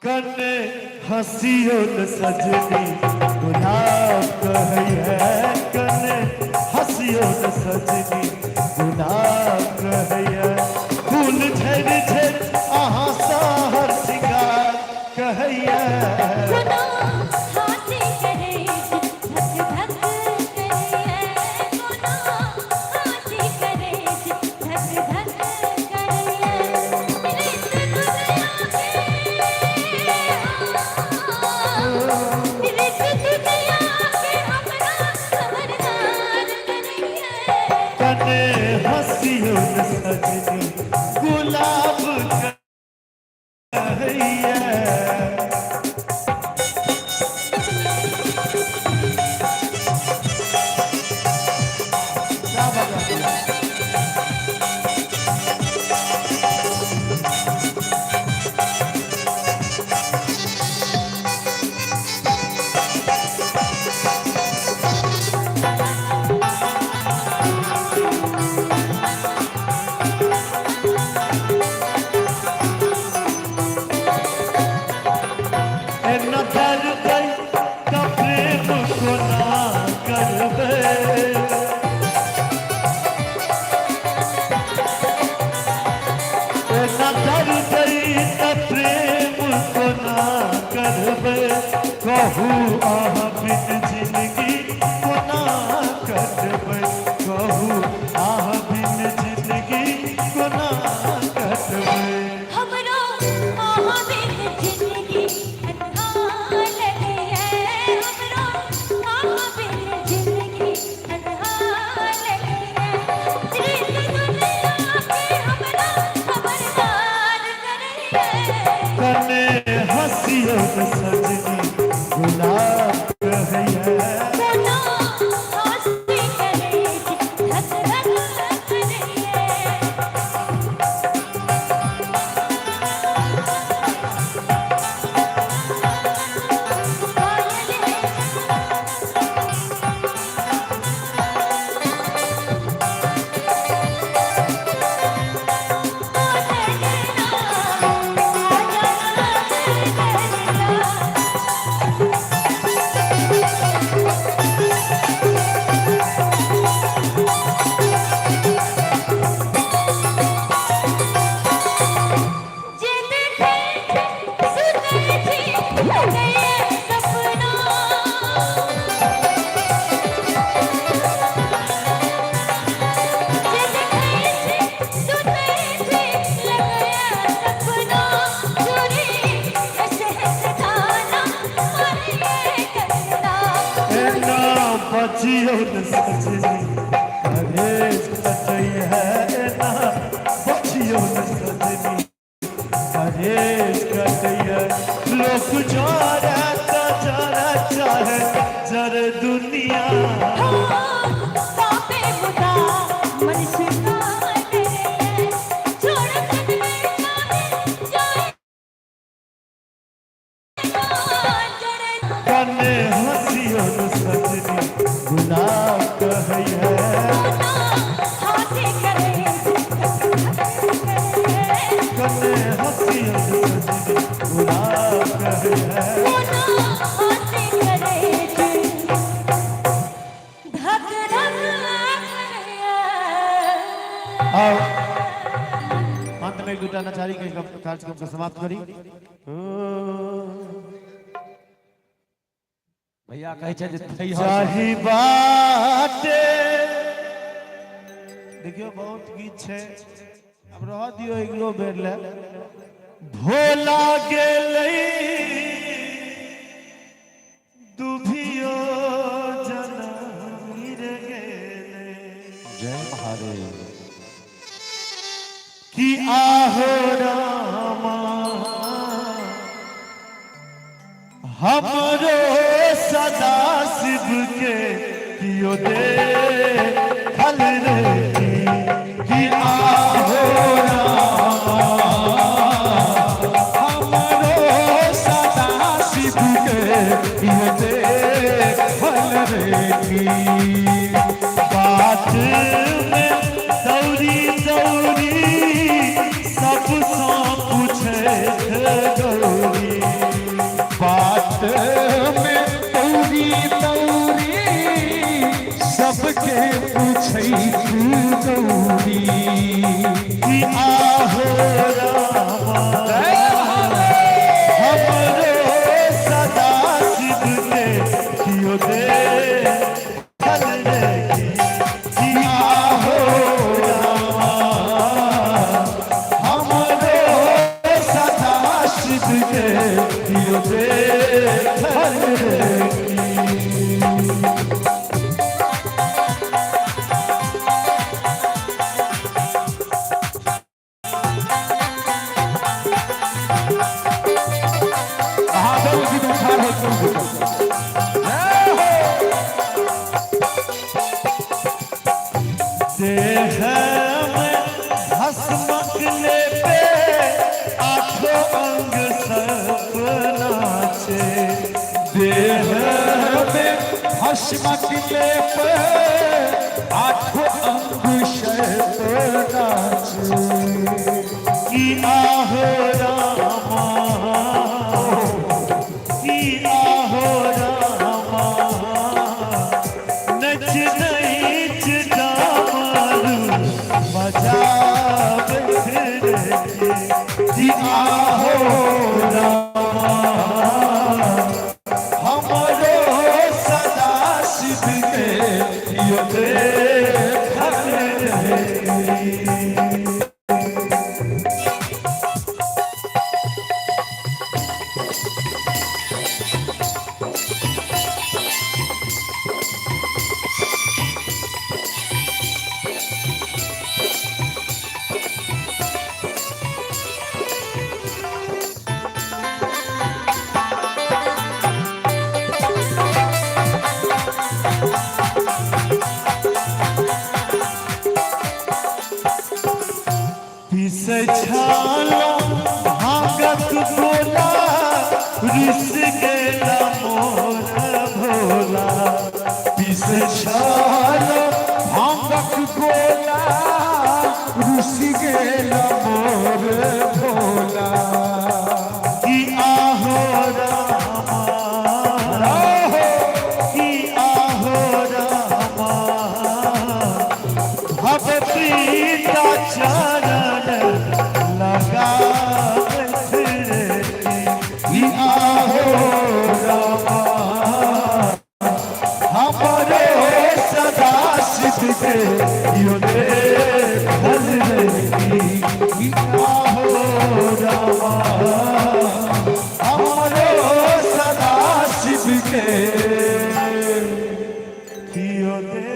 कने हंसियो न सजनी गुलाब कहिए, कने हंसियो न सजनी गुलाब कहिए, फूल झड़ झड़ आहा साहर सिंगार कहिए। हंसियो न सजनी गुलाब कहिए। कहू आह बिन जिंदगी को ना कटबै, कहू आह बिन जिंदगी को ना कटबै। हमरो आह बिन जिंदगी अनहार लगे है, हमरो आह बिन जिंदगी अनहार लगे है। रीत दुनिया के हमरा खबरदार करे है। कने हंसियो न सजनी गुलाब कहिए। बचियो न सजनी कलेज कटैया ना, बचियो न सजनी कलेज कटैया। लोग जोरा का जरा चाहे जर दुनिया, कने हंसियो न सजनी गुलाब कहिए। कने हंसियो न सजनी गुलाब कहिए। आओ अंत में दूटा नचारी के कार्यक्रम को समाप्त करी। भैया कहे छे जे चाही बाटे देखियो बहुत गीत छे, अब रह दियो एगो बेर ले। भोला गेलै दुभियो जनम गिर गेलै, जय महादेव कि आहो रामा हमरो सदा शिव के कियो दे खल रे कि आहो रामा हमरो सदा शिव के कियो दे खल रे। बात में दौरी दौरी सबसे पूछे गौरी, के दियो दे महादेव जी को खार देह में भस्मकले पे आठों अंग सब नाचे देह में भस्मकले पे आठों अंग सब नाचे की आहो रामा की आहो रामा नच नच डामरू मजा जी आहो रामा हमरो सदा शिव के यो पिस छाला भागत बोला रिस गेला मोर भोला पिस छाला भागत बोला रिस गेला मोर भोला की आहो रामा की आहो रामा अब प्रीता चरण लगा आहो रामा हमारे सदा शिव के यो दे आहो रामा हमारे सदा शिव के यो दे